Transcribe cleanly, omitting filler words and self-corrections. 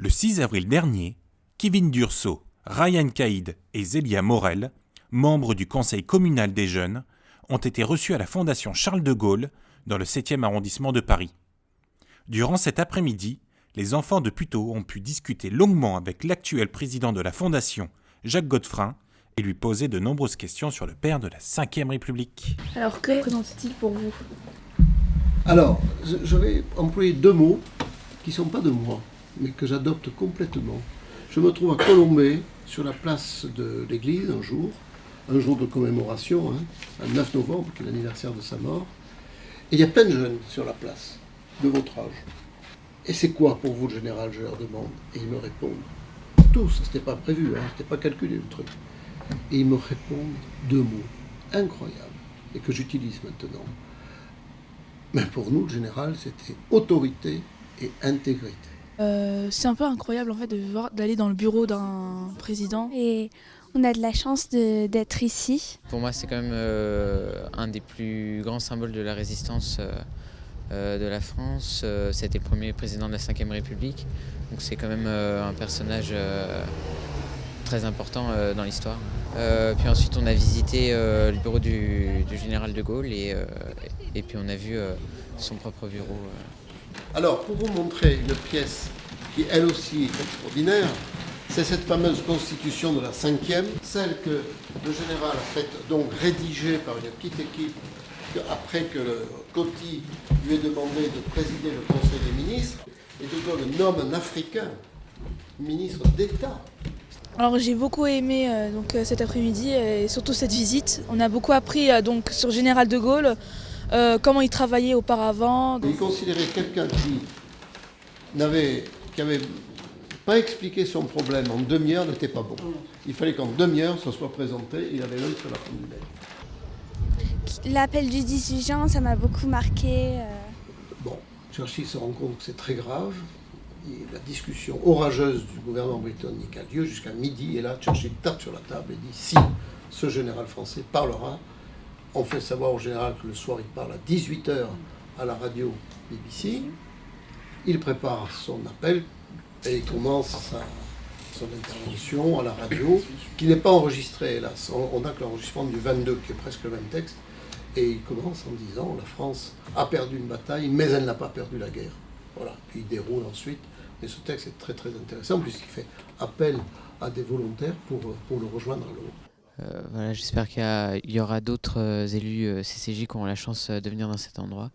Le 6 avril dernier, Kevin Durso, Ryan Caïd et Zélia Morel, membres du Conseil communal des jeunes, ont été reçus à la Fondation Charles de Gaulle dans le 7e arrondissement de Paris. Durant cet après-midi, les enfants de Puteaux ont pu discuter longuement avec l'actuel président de la Fondation, Jacques Godefrin, et lui poser de nombreuses questions sur le père de la Ve République. Alors, que représente-t-il pour vous ? Alors, je vais employer deux mots qui ne sont pas de moi, mais que j'adopte complètement. Je me trouve à Colombey, sur la place de l'église, un jour de commémoration, un 9 novembre, qui est l'anniversaire de sa mort. Et il y a plein de jeunes sur la place, de votre âge. Et c'est quoi pour vous le général, je leur demande. Et ils me répondent, tous, ce n'était pas prévu, c'était pas calculé le truc. Et ils me répondent deux mots incroyables, et que j'utilise maintenant. Mais pour nous, le général, c'était autorité et intégrité. C'est un peu incroyable en fait d'aller dans le bureau d'un président. Et on a de la chance d'être ici. Pour moi, c'est quand même un des plus grands symboles de la résistance de la France. C'était le premier président de la Ve République. Donc c'est quand même un personnage très important dans l'histoire. Puis ensuite, on a visité le bureau du général de Gaulle et puis on a vu son propre bureau. Alors, pour vous montrer une pièce qui, elle aussi, est extraordinaire, c'est cette fameuse constitution de la 5e, celle que le général a faite, donc rédigée par une petite équipe, après que le Coty lui ait demandé de présider le Conseil des ministres, et de Gaulle nomme un Africain ministre d'État. Alors j'ai beaucoup aimé cet après-midi et surtout cette visite. On a beaucoup appris sur le général de Gaulle, comment il travaillait auparavant. Il considérait quelqu'un qui n'avait pas expliqué son problème en demi-heure n'était pas bon. Il fallait qu'en demi-heure, ça soit présenté. Il avait l'œil sur la pendule. L'appel du 18 juin, ça m'a beaucoup marqué. Bon, Churchill se rend compte que c'est très grave. La discussion orageuse du gouvernement britannique a lieu jusqu'à midi. Et là, Churchill tape sur la table et dit « Si ce général français parlera, on fait savoir au général que le soir, il parle à 18h à la radio BBC. Il prépare son appel et il commence son intervention à la radio, qui n'est pas enregistrée, hélas. On n'a que l'enregistrement du 22, qui est presque le même texte. Et il commence en disant « La France a perdu une bataille, mais elle n'a pas perdu la guerre. » Voilà. Puis il déroule ensuite. Mais ce texte est très très intéressant, puisqu'il fait appel à des volontaires pour le rejoindre à l'eau. Voilà, j'espère qu'il y aura d'autres élus CCJ qui auront la chance de venir dans cet endroit.